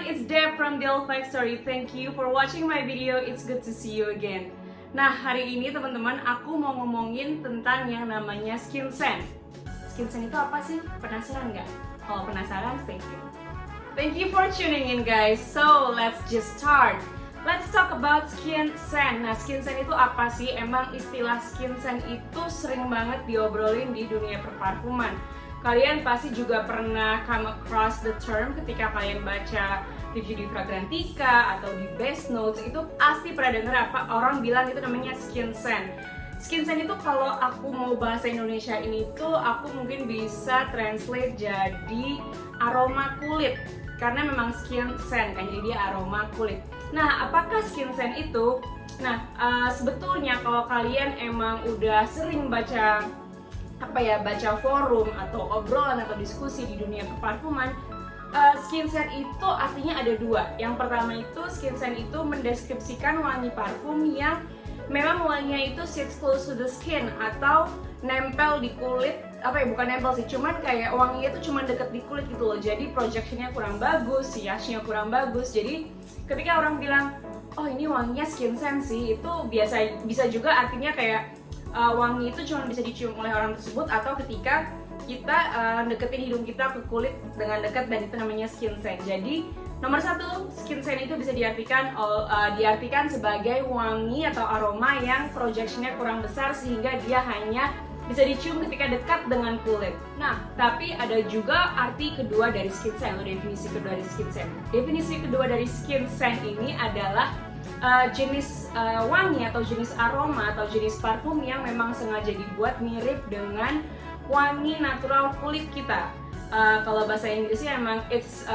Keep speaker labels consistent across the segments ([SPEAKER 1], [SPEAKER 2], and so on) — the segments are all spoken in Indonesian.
[SPEAKER 1] it's Deb from The Old Factory. Thank you for watching my video. It's good to see you again. Nah, hari ini teman-teman, aku mau ngomongin tentang yang namanya skin scent. Skin scent itu apa sih? Penasaran nggak? Kalau penasaran, stay tuned. Thank you for tuning in, guys. So, let's just start. Let's talk about skin scent. Nah, skin scent itu apa sih? Emang istilah skin scent itu sering banget diobrolin di dunia perparfuman. Kalian pasti juga pernah come across the term ketika kalian baca review di Fragrantica atau di Best Notes. Itu pasti pernah dengar apa orang bilang itu namanya skin scent. Skin scent itu kalau aku mau bahasa Indonesia ini tuh aku mungkin bisa translate jadi aroma kulit. Karena memang skin scent kan, jadi dia aroma kulit. Nah, apakah skin scent itu? Nah, sebetulnya kalau kalian emang udah sering baca forum atau obrolan atau diskusi di dunia perparfuman, skin scent itu artinya ada dua. Yang pertama itu skin scent itu mendeskripsikan wangi parfum yang memang wanginya itu sits close to the skin atau nempel di kulit. Bukan nempel sih, cuman kayak wanginya itu cuman deket di kulit gitu loh. Jadi projectionnya kurang bagus, siasnya kurang bagus. Jadi ketika orang bilang, oh ini wanginya skin scent sih, itu bisa juga artinya kayak wangi itu cuma bisa dicium oleh orang tersebut, atau ketika kita deketin hidung kita ke kulit dengan dekat, dan itu namanya skin scent. Jadi nomor satu, skin scent itu bisa diartikan sebagai wangi atau aroma yang projectionnya kurang besar sehingga dia hanya bisa dicium ketika dekat dengan kulit. Nah, tapi ada juga arti kedua dari skin scent, atau definisi kedua dari skin scent. Definisi kedua dari skin scent ini adalah jenis wangi atau jenis aroma atau jenis parfum yang memang sengaja dibuat mirip dengan wangi natural kulit kita. Kalau bahasa Inggrisnya emang it's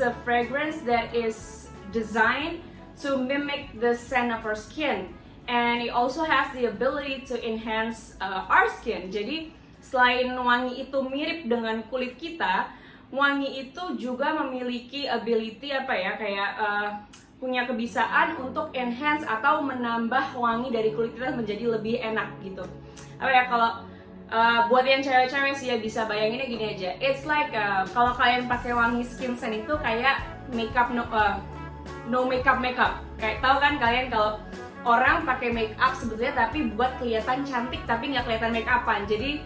[SPEAKER 1] a fragrance that is designed to mimic the scent of our skin, and it also has the ability to enhance our skin. Jadi selain wangi itu mirip dengan kulit kita, wangi itu juga memiliki ability punya kebiasaan untuk enhance atau menambah wangi dari kulit kita menjadi lebih enak gitu. Kalau buat yang cewek-cewek sih ya bisa bayanginnya gini aja. It's like kalau kalian pakai wangi skin scent itu kayak no makeup. Kayak tahu kan kalian kalau orang pakai makeup sebetulnya tapi buat kelihatan cantik tapi nggak kelihatan makeupan. Jadi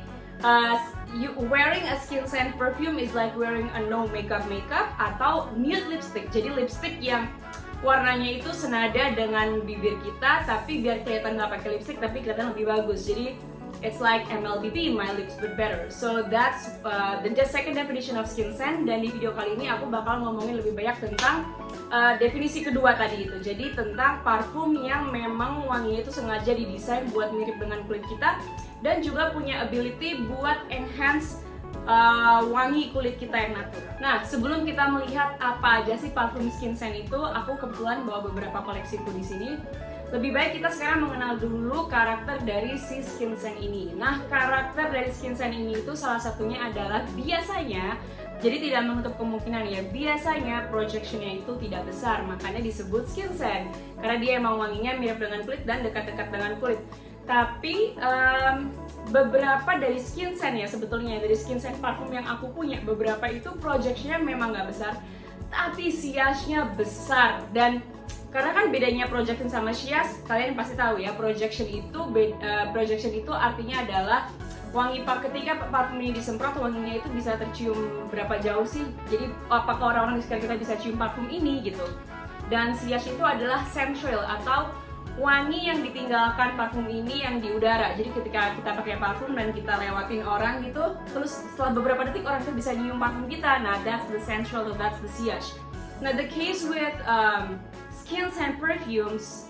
[SPEAKER 1] you wearing a skin scent perfume is like wearing a no makeup atau nude lipstick. Jadi lipstick yang warnanya itu senada dengan bibir kita, tapi biar kelihatan nggak pakai lipstick tapi kelihatan lebih bagus. Jadi it's like MLBB, my lips but better. So that's the second definition of skin scent. Dan di video kali ini aku bakal ngomongin lebih banyak tentang definisi kedua tadi itu. Jadi tentang parfum yang memang wanginya itu sengaja didesain buat mirip dengan kulit kita dan juga punya ability buat enhance wangi kulit kita yang natural. Nah, sebelum kita melihat apa aja sih parfum skin scent itu, aku kebetulan bawa beberapa koleksiku di sini. Lebih baik kita sekarang mengenal dulu karakter dari si skin scent ini. Nah, karakter dari skin scent ini itu salah satunya adalah biasanya, jadi tidak menutup kemungkinan ya, biasanya projectionnya itu tidak besar, makanya disebut skin scent. Karena dia emang wanginya mirip dengan kulit dan dekat-dekat dengan kulit. Tapi beberapa dari skin scent ya, sebetulnya dari skin scent parfum yang aku punya, beberapa itu projectionnya memang nggak besar, tapi siasnya besar. Dan karena kan bedanya projection sama sias, kalian pasti tahu ya, projection itu artinya adalah wangi ketika parfum ini disemprot, wanginya itu bisa tercium berapa jauh sih. Jadi apakah orang-orang di sekitar kita bisa cium parfum ini gitu. Dan sias itu adalah sensual atau wangi yang ditinggalkan parfum ini yang di udara. Jadi ketika kita pakai parfum dan kita lewatin orang gitu, terus setelah beberapa detik orang itu bisa nyium parfum kita. Nah, that's the sensual, that's the sias. Now, the case with skin scent perfumes,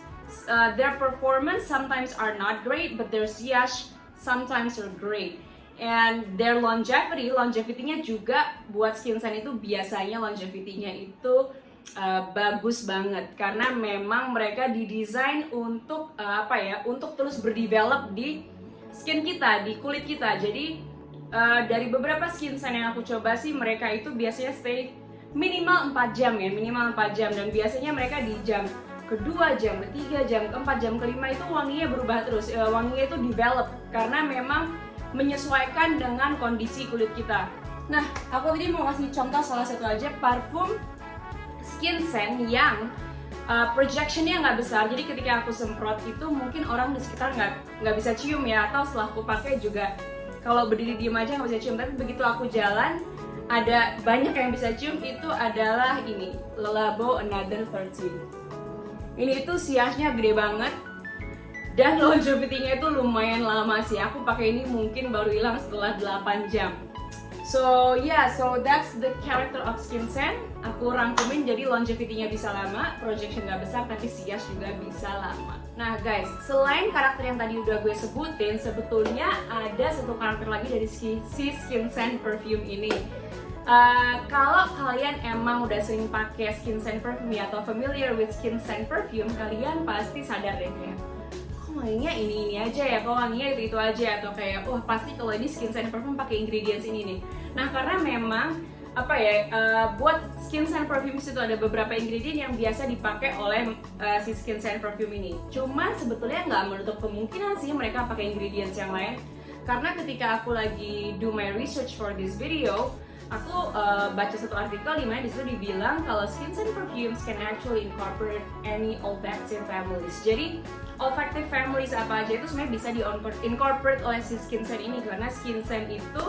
[SPEAKER 1] their performance sometimes are not great, but their sias sometimes are great. And their longevity-nya juga buat skin scent itu biasanya longevity-nya itu bagus banget, karena memang mereka didesain untuk untuk terus berdevelop di skin kita, di kulit kita. Jadi dari beberapa skin scent yang aku coba sih, mereka itu biasanya stay minimal 4 jam ya, dan biasanya mereka di jam kedua, jam ketiga, jam keempat, jam kelima itu wanginya berubah terus, wanginya itu develop karena memang menyesuaikan dengan kondisi kulit kita. Nah, aku tadi mau kasih contoh salah satu aja parfum skin scent yang projectionnya nggak besar. Jadi ketika aku semprot itu mungkin orang di sekitar nggak bisa cium ya, atau setelah aku pakai juga kalau berdiri diem aja nggak bisa cium. Tapi begitu aku jalan ada banyak yang bisa cium. Itu adalah ini, Le Labo Another 13. Ini itu siasnya gede banget dan longevity-nya itu lumayan lama sih. Aku pakai ini mungkin baru hilang setelah 8 jam. So that's the character of skin scent. Aku rangkumin jadi longevity-nya bisa lama, projection nggak besar, tapi sias juga bisa lama. Nah guys, selain karakter yang tadi udah gue sebutin, sebetulnya ada satu karakter lagi dari si skin scent perfume ini. Kalau kalian emang udah sering pakai skin scent perfume atau familiar with skin scent perfume, kalian pasti sadar deh kayak, wanginya ini aja ya, kok wanginya itu aja, atau kayak wah pasti kalau ini skin scent perfume pakai ingredients ini nih. Nah karena memang buat skin scent perfume itu ada beberapa ingredient yang biasa dipakai oleh si skin scent perfume ini. Cuman sebetulnya nggak menutup kemungkinan sih mereka pakai ingredients yang lain. Karena ketika aku lagi do my research for this video, aku baca satu artikel di mana disitu dibilang kalau skin scent perfumes can actually incorporate any olfactive families. Jadi olfactive families apa aja itu sebenarnya bisa di-incorporate oleh si skin scent ini, karena skin scent itu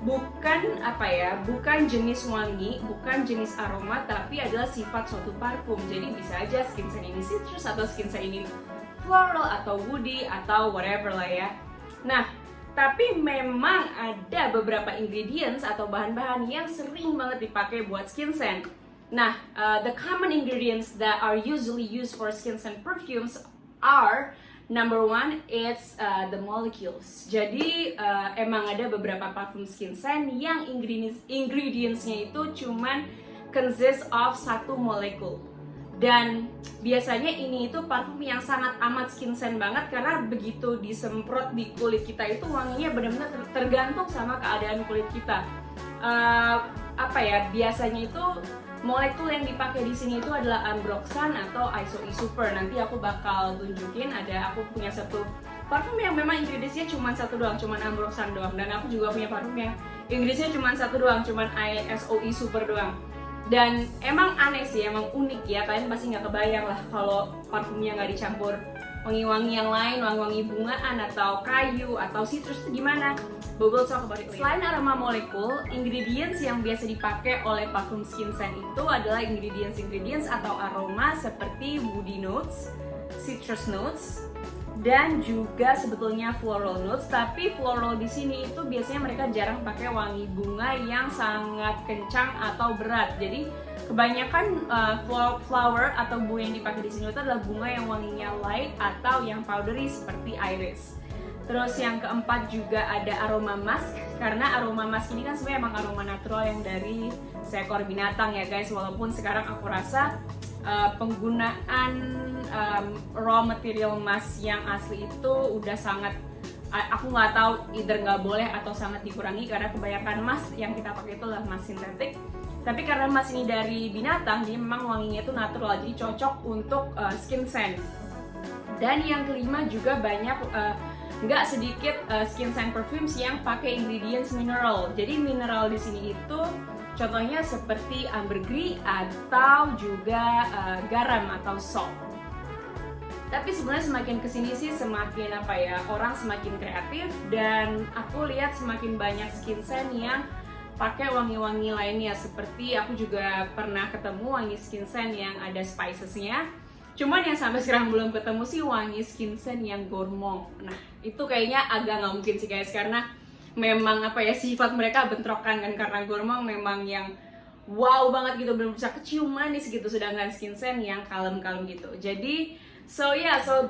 [SPEAKER 1] bukan jenis wangi, bukan jenis aroma, tapi adalah sifat suatu parfum. Jadi bisa aja skin scent ini citrus atau skin scent ini floral atau woody atau whatever lah ya. Nah, tapi memang ada beberapa ingredients atau bahan-bahan yang sering banget dipakai buat skin scent. Nah, the common ingredients that are usually used for skin scent perfumes are, number one, it's the molecules. Jadi emang ada beberapa parfum skin scent yang ingredientsnya itu cuman consist of satu molekul. Dan biasanya ini itu parfum yang sangat amat skin scent banget, karena begitu disemprot di kulit kita itu wanginya benar-benar tergantung sama keadaan kulit kita. Biasanya itu molekul yang dipakai di sini itu adalah ambroxan atau isoe super. Nanti aku bakal tunjukin, aku punya satu parfum yang memang ingredientsnya cuma satu doang, cuma ambroxan doang. Dan aku juga punya parfum yang ingredientsnya cuma satu doang, cuma isoe super doang. Dan emang aneh sih, emang unik ya, kalian pasti nggak kebayang lah kalau parfumnya nggak dicampur wangi-wangi yang lain, wangi-wangi bungaan atau kayu atau citrus itu gimana? We'll talk about it later. Selain aroma molekul, ingredients yang biasa dipakai oleh parfum skin scent itu adalah ingredients atau aroma seperti woody notes, citrus notes, dan juga sebetulnya floral notes. Tapi floral di sini itu biasanya mereka jarang pakai wangi bunga yang sangat kencang atau berat. Jadi kebanyakan flower atau bunga yang dipakai di sini itu adalah bunga yang wanginya light atau yang powdery seperti iris. Terus yang keempat juga ada aroma musk, karena aroma musk ini kan sebenarnya emang aroma natural yang dari seekor binatang ya guys. Walaupun sekarang aku rasa penggunaan raw material musk yang asli itu udah sangat, aku nggak tahu either nggak boleh atau sangat dikurangi, karena kebanyakan musk yang kita pakai itu adalah musk sintetik. Tapi karena musk ini dari binatang, jadi memang wanginya itu natural, jadi cocok untuk skin scent. Dan yang kelima juga banyak nggak sedikit skin scent perfumes yang pakai ingredients mineral. Jadi mineral di sini itu contohnya seperti ambergris atau juga garam atau salt. Tapi sebenarnya semakin kesini sih semakin orang semakin kreatif, dan aku lihat semakin banyak skin scent yang pakai wangi-wangi lainnya. Seperti aku juga pernah ketemu wangi skin scent yang ada spicesnya. Cuman yang sampai sekarang belum ketemu sih wangi skin scent yang gourmand. Nah, itu kayaknya agak nggak mungkin sih guys, karena memang sifat mereka bentrokan kan, karena gourmand memang yang wow banget gitu, belum bisa kecium manis gitu, sedangkan skin scent yang kalem-kalem gitu. Jadi so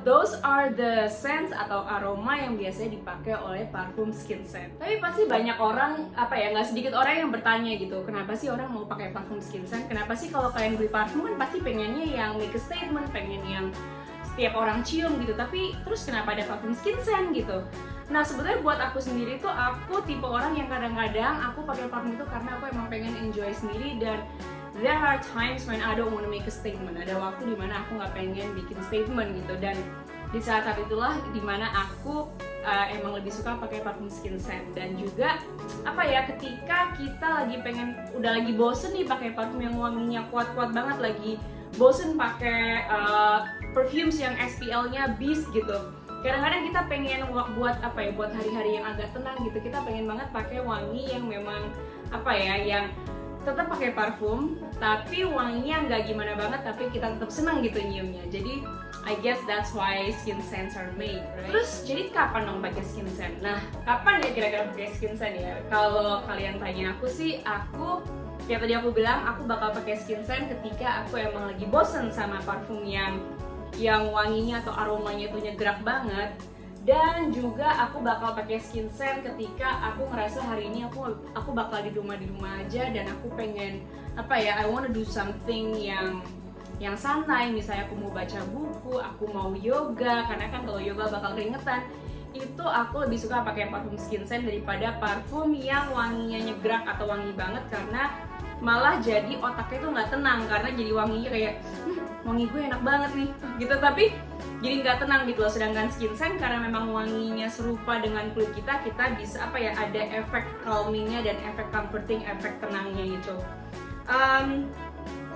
[SPEAKER 1] those are the scents atau aroma yang biasanya dipakai oleh parfum skin scent. Tapi pasti banyak orang, nggak sedikit orang yang bertanya gitu, kenapa sih orang mau pakai parfum skin scent? Kenapa sih kalau kalian beli parfum kan pasti pengennya yang make a statement, pengen yang setiap orang cium gitu, tapi terus kenapa ada parfum skin scent gitu? Nah sebetulnya buat aku sendiri tuh, aku tipe orang yang kadang-kadang aku pakai parfum itu karena aku emang pengen enjoy sendiri, dan there are times when I don't want to make a statement. Ada waktu dimana aku nggak pengen bikin statement gitu, dan di saat-saat itulah dimana aku emang lebih suka pakai parfum skin scent. Dan juga apa ya, ketika kita udah lagi bosen nih pakai parfum yang wanginya kuat-kuat banget, lagi bosen pakai perfumes yang SPL-nya beast gitu. Kadang-kadang kita pengen buat hari-hari yang agak tenang gitu. Kita pengen banget pakai wangi yang memang yang tetap pakai parfum tapi wanginya nggak gimana banget, tapi kita tetap senang gitu nyiumnya. Jadi I guess that's why skin scents are made, right? Terus jadi kapan dong pakai skin scent? Nah, kapan ya kira-kira pakai skin scent ya? Kalau kalian tanya aku sih, kayak tadi aku bilang, aku bakal pakai skin scent ketika aku emang lagi bosen sama parfum yang wanginya atau aromanya itu nyegrak banget. Dan juga aku bakal pakai skin scent ketika aku ngerasa hari ini aku bakal di rumah aja dan aku pengen I wanna do something yang santai. Misalnya aku mau baca buku, aku mau yoga, karena kan kalau yoga bakal keringetan. Itu aku lebih suka pakai parfum skin scent daripada parfum yang wanginya nyegrak atau wangi banget, karena malah jadi otaknya tuh nggak tenang karena jadi wanginya kayak wangi gue enak banget nih gitu, tapi jadi nggak tenang gitu loh. Sedangkan skin scent karena memang wanginya serupa dengan kulit kita bisa ada efek calmingnya dan efek comforting, efek tenangnya gitu.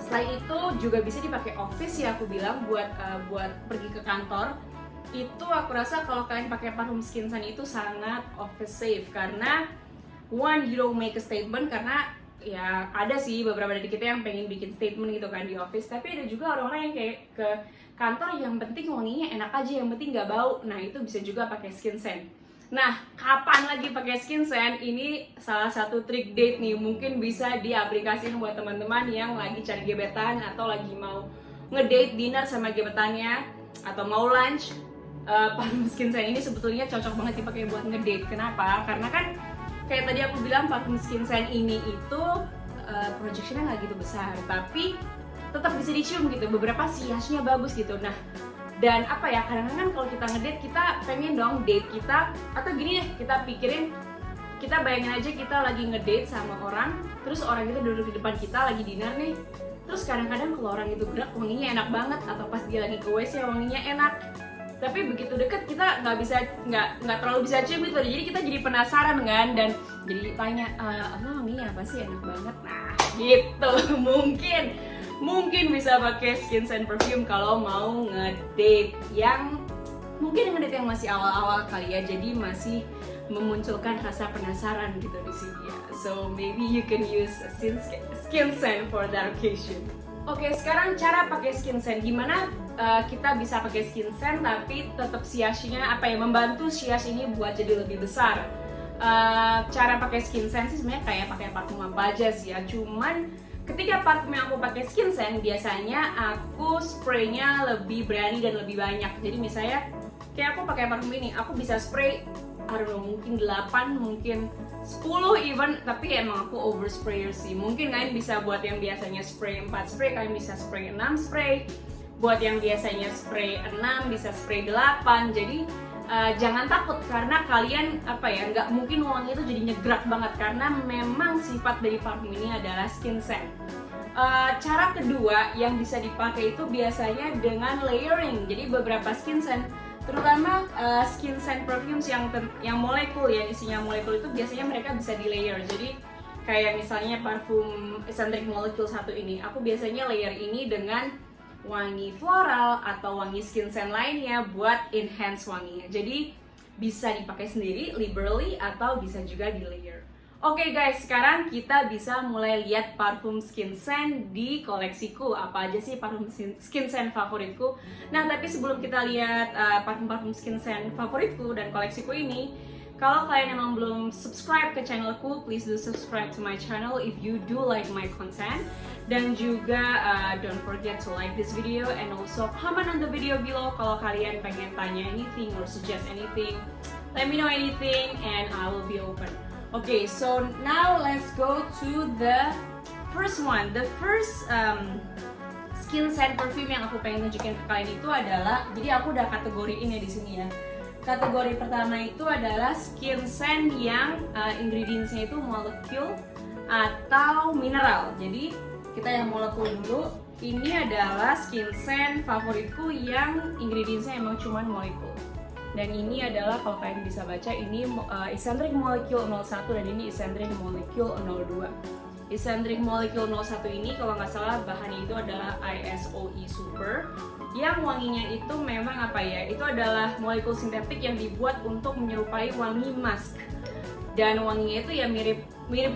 [SPEAKER 1] Selain itu juga bisa dipakai office ya, aku bilang buat pergi ke kantor. Itu aku rasa kalau kalian pakai parfum skin scent itu sangat office safe, karena one, you don't make a statement, karena ya ada sih beberapa dari kita yang pengen bikin statement gitu kan di office, tapi ada juga orang-orang yang kayak ke kantor yang penting wanginya enak aja, yang penting nggak bau. Nah itu bisa juga pakai skin scent. Nah, kapan lagi pakai skin scent? Ini salah satu trik date nih, mungkin bisa diaplikasikan buat teman-teman yang lagi cari gebetan atau lagi mau ngedate dinner sama gebetannya atau mau lunch. Parfum skin scent ini sebetulnya cocok banget dipakai buat ngedate. Kenapa? Karena kan kayak tadi aku bilang, parfum skin scent ini itu projectionnya nggak gitu besar, tapi tetap bisa dicium gitu. Beberapa siasnya bagus gitu. Nah, dan kadang-kadang kalau kita ngedate, kita pengen dong date kita, atau gini deh, kita bayangin aja kita lagi ngedate sama orang, terus orang itu duduk di depan kita lagi dinner nih, terus kadang-kadang kalau orang itu gerak wanginya enak banget, atau pas dia lagi ke WC wanginya enak, tapi begitu deket kita nggak terlalu bisa cium gitu. Jadi kita jadi penasaran kan, dan jadi tanya, wanginya apa sih, enak banget. Nah gitu, mungkin bisa pakai skin scent perfume kalau mau ngedate yang ngedate yang masih awal-awal kali ya, jadi masih memunculkan rasa penasaran gitu di sini ya. So maybe you can use skin scent for that occasion. Oke, sekarang cara pakai skin scent. Gimana kita bisa pakai skin scent tapi tetap siasnya membantu sias ini buat jadi lebih besar. Cara pakai skin scent sih sebenarnya kayak pakai parfum apa aja sih ya. Cuman ketika parfum yang aku pakai skin scent, biasanya aku spraynya lebih berani dan lebih banyak. Jadi misalnya kayak aku pakai parfum ini, aku bisa spray mungkin 8, mungkin 10 even, tapi emang aku over sprayer sih. Mungkin kalian bisa buat yang biasanya spray 4 spray, kalian bisa spray 6 spray. Buat yang biasanya spray 6 bisa spray 8. Jadi jangan takut, karena kalian nggak mungkin wangi itu jadi nyegrak banget, karena memang sifat dari parfum ini adalah skin scent. Cara kedua yang bisa dipakai itu biasanya dengan layering. Jadi beberapa skin scent, terutama skin scent perfumes yang molekul ya, isinya molekul itu biasanya mereka bisa di layer. Jadi kayak misalnya parfum Eccentric Molecule 1 ini, aku biasanya layer ini dengan wangi floral atau wangi skin scent lainnya buat enhance wanginya. Jadi bisa dipakai sendiri liberally atau bisa juga di layer. Oke guys, sekarang kita bisa mulai lihat parfum skin scent di koleksiku. Apa aja sih parfum skin scent favoritku? Nah, tapi sebelum kita lihat parfum-parfum skin scent favoritku dan koleksiku ini, kalau kalian emang belum subscribe ke channelku, please do subscribe to my channel if you do like my content. Dan juga don't forget to like this video and also comment on the video below kalau kalian pengen tanya anything or suggest anything. Let me know anything and I will be open. Okay, so now let's go to the first one. The first skin scent perfume yang aku pengen tunjukin ke kalian itu adalah, jadi aku udah kategoriin ya di sini ya. Kategori pertama itu adalah skin scent yang ingredientsnya itu molekul atau mineral. Jadi kita yang molekul dulu. Ini adalah skin scent favoritku yang ingredientsnya emang cuman molekul. Dan ini adalah, kalau kalian bisa baca, ini eccentric molecule 01 dan ini eccentric molecule 02. Eccentric molecule 01 ini kalau nggak salah bahannya itu adalah ISOE Super, yang wanginya itu memang apa ya, itu adalah molekul sintetik yang dibuat untuk menyerupai wangi mask. Dan wanginya itu ya mirip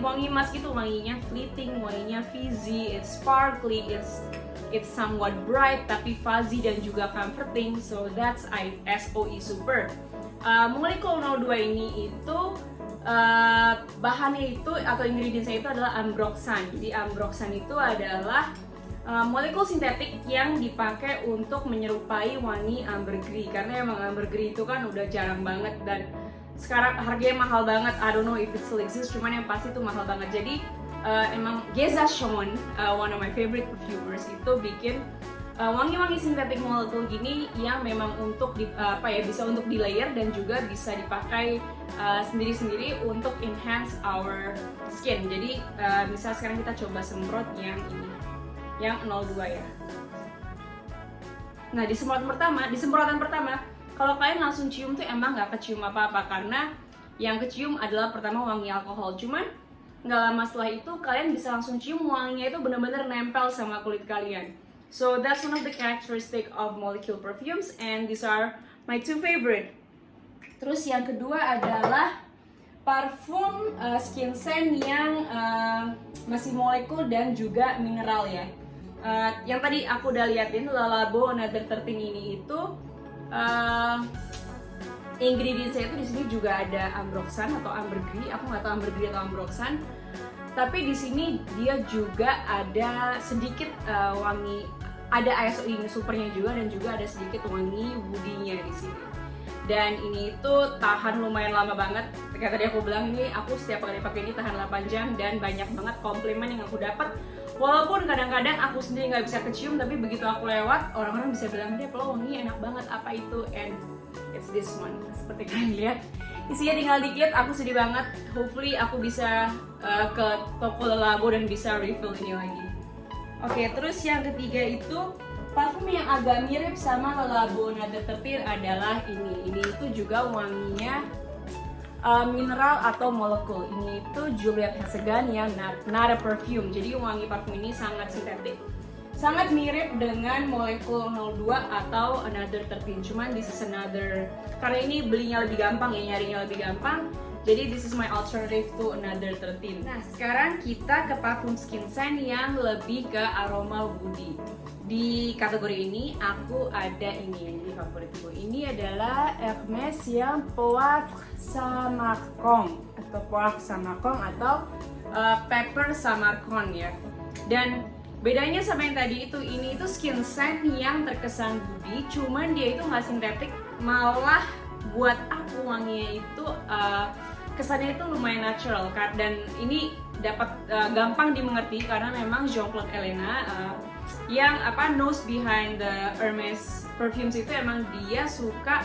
[SPEAKER 1] wangi mask gitu, wanginya fleeting, wanginya fizzy, it's sparkly, it's somewhat bright tapi fuzzy dan juga comforting. So that's ISOE Super. Molekul 02 ini itu bahannya itu atau ingredientsnya itu adalah ambroxan. Jadi ambroxan itu adalah molekul sintetik yang dipakai untuk menyerupai wangi ambergris, karena emang ambergris itu kan udah jarang banget dan sekarang harganya mahal banget. I don't know if it still exists, cuman yang pasti itu mahal banget. Jadi emang Geza Shon, one of my favorite perfumers, itu bikin wangi-wangi sintetik molekul gini yang memang untuk bisa untuk di layer dan juga bisa dipakai sendiri-sendiri untuk enhance our skin. Jadi misal sekarang kita coba semprot yang ini, yang 02 ya. Nah di semprotan pertama, kalau kalian langsung cium tuh emang nggak kecium apa-apa, karena yang kecium adalah pertama wangi alkohol. Cuman nggak lama setelah itu kalian bisa langsung cium wanginya itu benar-benar nempel sama kulit kalian. So that's one of the characteristic of molecule perfumes, and these are my two favorite. Terus yang kedua adalah parfum skin scent yang masih molekul dan juga mineral ya. Yang tadi aku udah liatin, Le Labo Another 13 ini itu ingredientsnya itu di sini juga ada ambroxan atau ambergris. Aku nggak tahu ambergris atau ambroxan. Tapi di sini dia juga ada sedikit wangi, ada ISOE Supernya juga, dan juga ada sedikit wangi woody-nya di sini. Dan ini tuh tahan lumayan lama banget. Kayak tadi aku bilang, ini aku setiap kali pakai ini tahan 8 jam dan banyak banget komplimen yang aku dapat. Walaupun kadang-kadang aku sendiri nggak bisa kecium, tapi begitu aku lewat, orang-orang bisa bilang, "Dia lo wanginya enak banget, apa itu?" And it's this one. Seperti kalian lihat, isinya tinggal dikit. Aku sedih banget. Hopefully aku bisa ke toko Le Labo dan bisa refill ini lagi. Oke, terus yang ketiga itu parfum yang agak mirip sama Le Labo Another 13 adalah ini. Ini itu juga wanginya mineral atau molekul. Ini itu Juliette Hasegan yang not a perfume. Jadi wangi parfum ini sangat sintetik. Sangat mirip dengan molekul 02 atau Another 13. Cuman this is another, karena ini belinya lebih gampang ya, nyarinya lebih gampang. Jadi this is my alternative to Another 13. Nah, sekarang kita ke parfum skin scent yang lebih ke aroma woody. Di kategori ini aku ada ini yang jadi favoritku. Ini adalah Hermes yang Poivre Samarcon atau Pepper Samarcon ya. Dan bedanya sama yang tadi itu, ini itu skin scent yang terkesan woody, cuman dia itu nggak sintetik, malah buat aku wanginya itu kesannya itu lumayan natural, dan ini dapat gampang dimengerti karena memang Jean-Claude Ellena yang knows behind the Hermes perfumes itu emang dia suka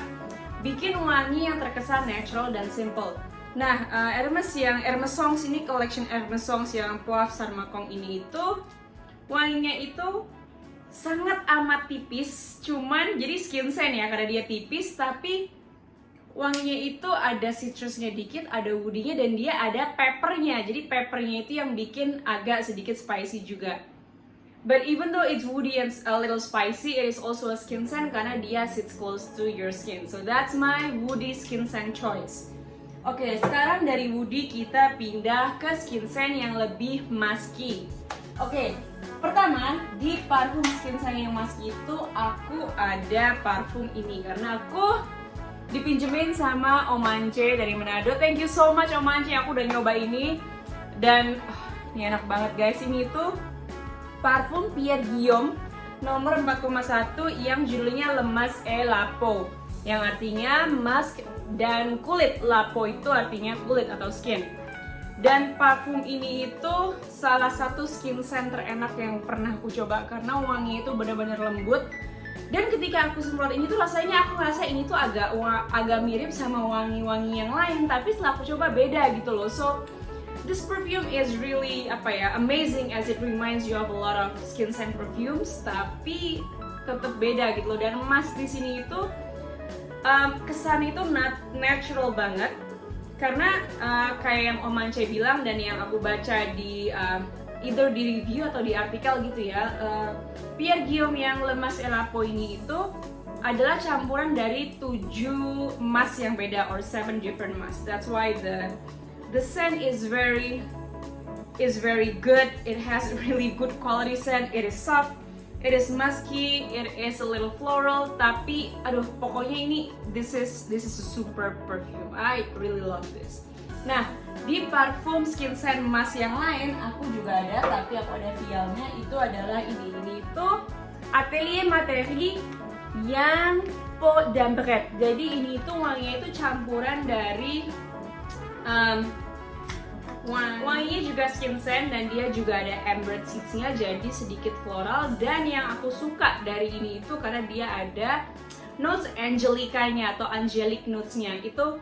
[SPEAKER 1] bikin wangi yang terkesan natural dan simple. Nah, Hermes Songs ini, collection Hermes Songs yang Poivre Samarcon ini itu wanginya itu sangat amat tipis, cuman jadi skin scent ya karena dia tipis, tapi wanginya itu ada citrusnya dikit, ada woody-nya, dan dia ada peppernya. Jadi peppernya itu yang bikin agak sedikit spicy juga. But even though it's woody and a little spicy, it is also a skin scent karena dia sits close to your skin. So that's my woody skin scent choice. Oke, sekarang dari woody kita pindah ke skin scent yang lebih musky. Oke, pertama di parfum skin scent yang musky itu aku ada parfum ini karena aku dipinjemin sama Om Ance dari Manado. Thank you so much Om Ance, aku udah nyoba ini dan ini enak banget guys. Ini tuh parfum Pierre Guillaume nomor 4,1 yang judulnya Le Masque et la Peau, yang artinya mask dan kulit. La peau itu artinya kulit atau skin. Dan parfum ini itu salah satu skin scent terenak yang pernah aku coba karena wangi itu benar-benar lembut. Dan ketika aku semprot ini tuh rasanya aku ngerasa ini tuh agak mirip sama wangi-wangi yang lain, tapi setelah aku coba beda gitu loh. So this perfume is really amazing as it reminds you of a lot of skin scent perfumes, tapi tetap beda gitu loh. Dan emas di sini itu kesan itu natural banget. Karena kayak yang Om Mance bilang dan yang aku baca di either di review atau di artikel gitu ya, Pierre Guillaume yang Le Mas et la Poignée itu adalah campuran dari 7 mas yang beda, or 7 different mas. That's why the scent is very good. It has really good quality scent. It is soft, it is musky, it is a little floral. Tapi aduh, pokoknya ini this is a super perfume. I really love this. Nah, di parfum skin scent mas yang lain aku juga ada, tapi aku ada vialnya. Itu adalah ini itu Atelier Materie yang Peau d'Ambrette. Jadi ini itu wanginya itu campuran dari wanginya juga skin scent dan dia juga ada ambrette seeds-nya, jadi sedikit floral. Dan yang aku suka dari ini itu karena dia ada notes Angelica-nya atau angelic notes-nya. Itu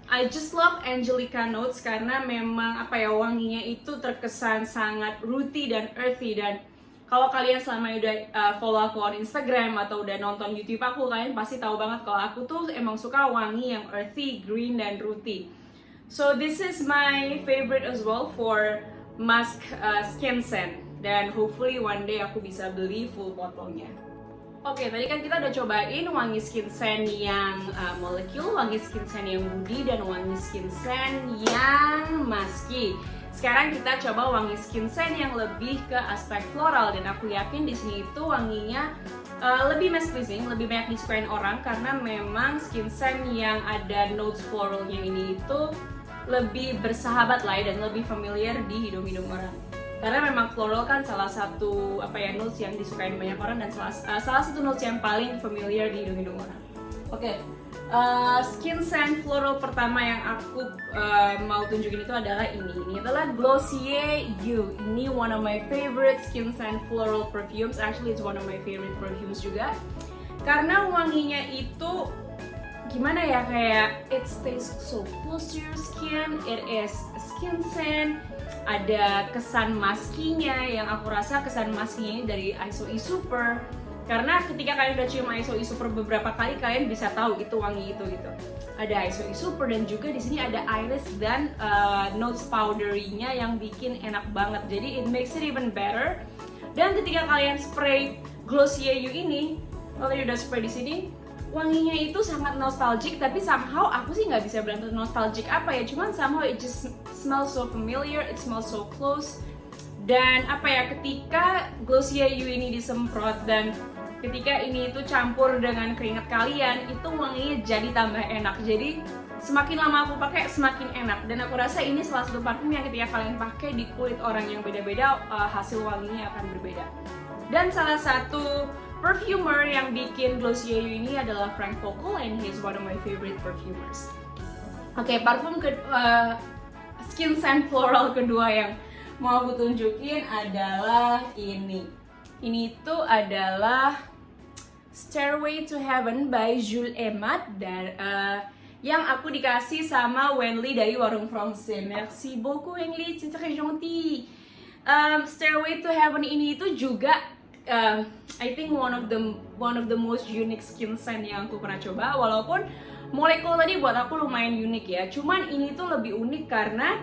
[SPEAKER 1] I just love Angelica notes karena memang wanginya itu terkesan sangat rooty dan earthy. Dan kalau kalian selama udah follow aku on Instagram atau udah nonton YouTube aku, kalian pasti tahu banget kalau aku tuh emang suka wangi yang earthy, green, dan rooty. So this is my favorite as well for musk skin scent, dan hopefully one day aku bisa beli full botolnya. Oke, tadi kan kita udah cobain wangi skin scent yang molecule, wangi skin scent yang woody, dan wangi skin scent yang musky. Sekarang kita coba wangi skin scent yang lebih ke aspek floral, dan aku yakin di sini itu wanginya lebih mass pleasing, lebih banyak disukain orang karena memang skin scent yang ada notes floralnya ini itu lebih bersahabat lah dan lebih familiar di hidung-hidung orang. Karena memang floral kan salah satu notes yang disukain banyak orang dan salah satu notes yang paling familiar di hidung-hidung orang. Oke, skin scent floral pertama yang aku mau tunjukin itu adalah ini. Ini adalah Glossier You. Ini one of my favorite skin scent floral perfumes. Actually, it's one of my favorite perfumes juga. Karena wanginya itu gimana ya, kayak it stays so close to your skin. It is skin scent. Ada kesan maskinya yang aku rasa kesan maskinya ini dari ISO Super. Karena ketika kalian udah cium ISO Super beberapa kali, kalian bisa tahu itu wangi itu gitu. Ada ISO Super dan juga di sini ada iris dan notes powdery-nya yang bikin enak banget. Jadi it makes it even better. Dan ketika kalian spray Glossier You ini, kalau udah spray di sini, wanginya itu sangat nostalgic, tapi somehow aku sih nggak bisa bilang itu nostalgic apa ya, cuman somehow it just smells so familiar, it smells so close. Dan ketika Glossier You ini disemprot dan ketika ini itu campur dengan keringat kalian, itu wanginya jadi tambah enak. Jadi semakin lama aku pakai semakin enak, dan aku rasa ini salah satu parfum yang ketika kalian pakai di kulit orang yang beda-beda, hasil wanginya akan berbeda. Dan salah satu perfumer yang bikin Glossier You ini adalah Frank Fockel, and he's one of my favorite perfumers. Oke, parfum skin scent floral kedua yang mau aku tunjukin adalah ini. Ini tuh adalah Stairway to Heaven by Jules Emat, dan yang aku dikasih sama Wenli dari Warung Francais. Merci beaucoup Wenli, c'est très gentil. Stairway to Heaven ini itu juga I think one of the most unique skin scent yang aku pernah coba. Walaupun molekul tadi buat aku lumayan unik ya, cuman ini tuh lebih unik karena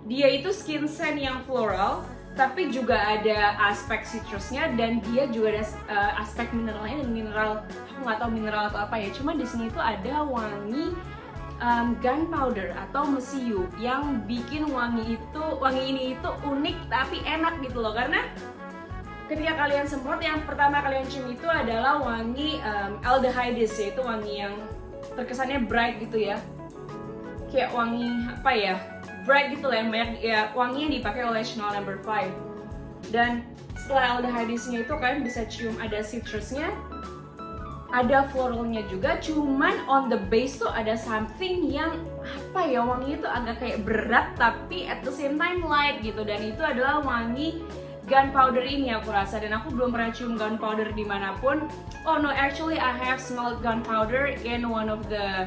[SPEAKER 1] dia itu skin scent yang floral, tapi juga ada aspek citrusnya, dan dia juga ada aspek mineralnya. Dan mineral, aku nggak tahu mineral atau apa ya, cuman di sini tuh ada wangi gunpowder atau mesiu yang bikin wangi ini itu unik tapi enak gitu loh. Karena ketika kalian semprot, yang pertama kalian cium itu adalah wangi aldehydes, yaitu wangi yang terkesannya bright gitu ya, kayak wangi bright gitu lah, yang banyak ya wanginya dipakai oleh Chanel No. 5. Dan setelah aldehydesnya itu kalian bisa cium ada citrusnya, ada floralnya juga, cuman on the base tuh ada something yang wanginya tuh agak kayak berat tapi at the same time light gitu. Dan itu adalah wangi gunpowder ini aku rasa, dan aku belum pernah cium gunpowder dimanapun. Oh no, actually I have smelled gunpowder in one of the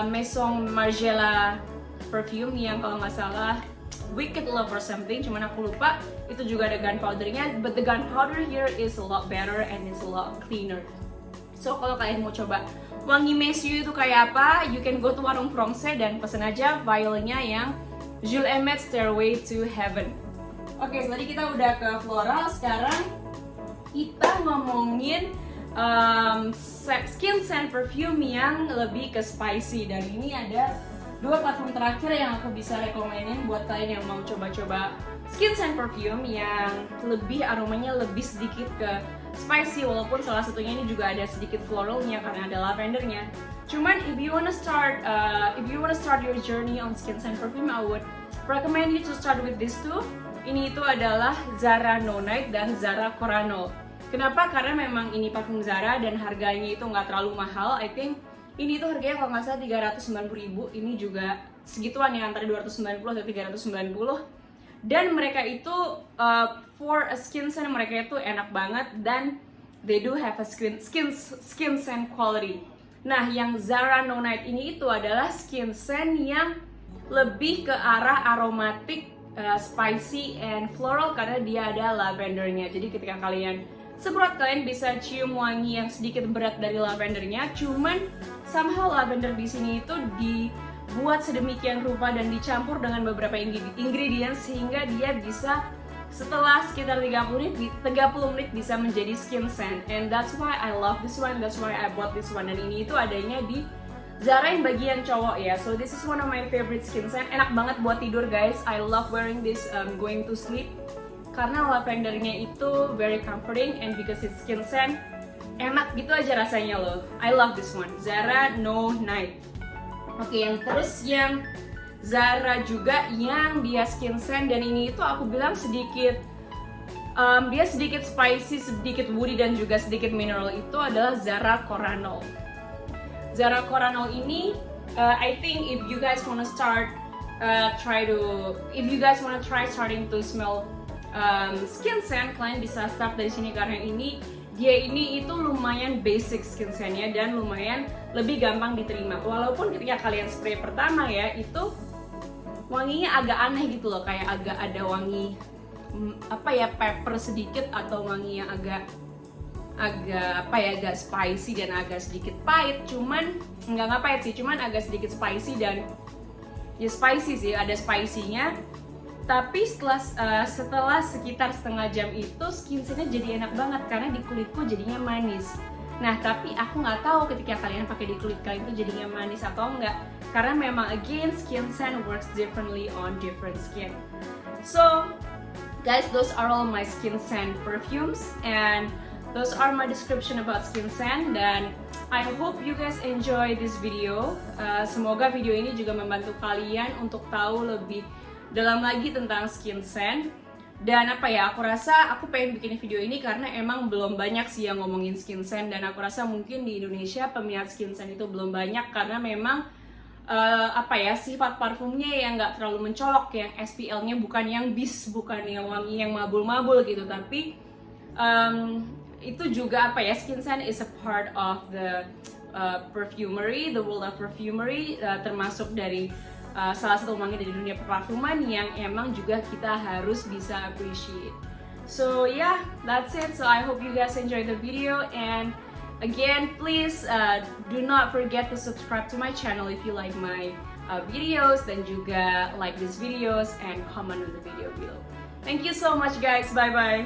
[SPEAKER 1] Maison Margiela perfume yang kalau nggak salah Wicked Love or something, cuman aku lupa. Itu juga ada gunpowdernya, but the gunpowder here is a lot better and it's a lot cleaner. So kalau kalian mau coba wangi Messiu itu kayak apa, you can go to warung Francais dan pesen aja vialnya yang Jules Emet Stairway to Heaven. Oke, tadi kita udah ke floral, sekarang kita ngomongin skin scent perfume yang lebih ke spicy. Dan ini ada 2 parfum terakhir yang aku bisa rekomenin buat kalian yang mau coba-coba skin scent perfume yang lebih aromanya lebih sedikit ke spicy, walaupun salah satunya ini juga ada sedikit floralnya karena ada lavendernya. Cuman if you wanna start your journey on skin scent perfume, I would recommend you to start with these two. Ini itu adalah Zara No Night dan Zara Coranol. Kenapa? Karena memang ini parfum Zara dan harganya itu nggak terlalu mahal. I think ini tuh harganya kalau nggak salah 390.000. Ini juga segituan ya, antara 290 atau 390. Dan mereka itu for a skin scent mereka itu enak banget dan they do have a skin scent quality. Nah, yang Zara No Night ini itu adalah skin scent yang lebih ke arah aromatik, spicy and floral karena dia ada lavendernya. Jadi ketika kalian semprot, kalian bisa cium wangi yang sedikit berat dari lavendernya. Cuman somehow lavender di sini itu dibuat sedemikian rupa dan dicampur dengan beberapa ingredients sehingga dia bisa setelah sekitar 30 menit bisa menjadi skin scent. And that's why I love this one, that's why I bought this one. Dan ini itu adanya di Zara yang bagian cowok ya. So this is one of my favorite skin scent. Enak banget buat tidur guys. I love wearing this going to sleep karena lavendernya itu very comforting and because it's skin scent enak gitu aja rasanya loh. I love this one, Zara No Night. Oke, yang terus yang Zara juga yang dia skin scent dan ini itu aku bilang sedikit dia sedikit spicy, sedikit woody dan juga sedikit mineral, itu adalah Zara Coranol. Zara Coranol ini I think if you guys wanna start try starting to smell skin scent, kalian bisa start dari sini karena dia ini itu lumayan basic skin scentnya dan lumayan lebih gampang diterima. Walaupun ketika kalian spray pertama ya, itu wanginya agak aneh gitu loh, kayak agak ada wangi pepper sedikit atau wangi yang agak spicy dan agak sedikit pahit. Cuman nggak pahit sih, cuman agak sedikit spicy dan ya spicy sih, ada spicy-nya. Tapi setelah sekitar setengah jam itu skin scent-nya jadi enak banget karena di kulitku jadinya manis. Nah, tapi aku nggak tahu ketika kalian pakai di kulit kalian itu jadinya manis atau enggak, karena memang again skin scent works differently on different skin. So guys, those are all my skin scent perfumes and those are my description about skin scent. Dan I hope you guys enjoy this video. Semoga video ini juga membantu kalian untuk tahu lebih dalam lagi tentang skin scent. Dan aku rasa aku pengen bikin video ini karena emang belum banyak sih yang ngomongin skin scent. Dan aku rasa mungkin di Indonesia peminat skin scent itu belum banyak karena memang sifat parfumnya yang nggak terlalu mencolok, yang SPL-nya bukan yang bis, bukan yang wangi yang mabul-mabul gitu. Tapi itu juga skin scent is a part of the perfumery, the world of perfumery, termasuk dari salah satu wangi dari dunia perparfuman yang emang juga kita harus bisa appreciate. So yeah, that's it. So I hope you guys enjoyed the video, and again, please do not forget to subscribe to my channel if you like my videos, dan juga like these videos and comment on the video below. Thank you so much guys, bye bye.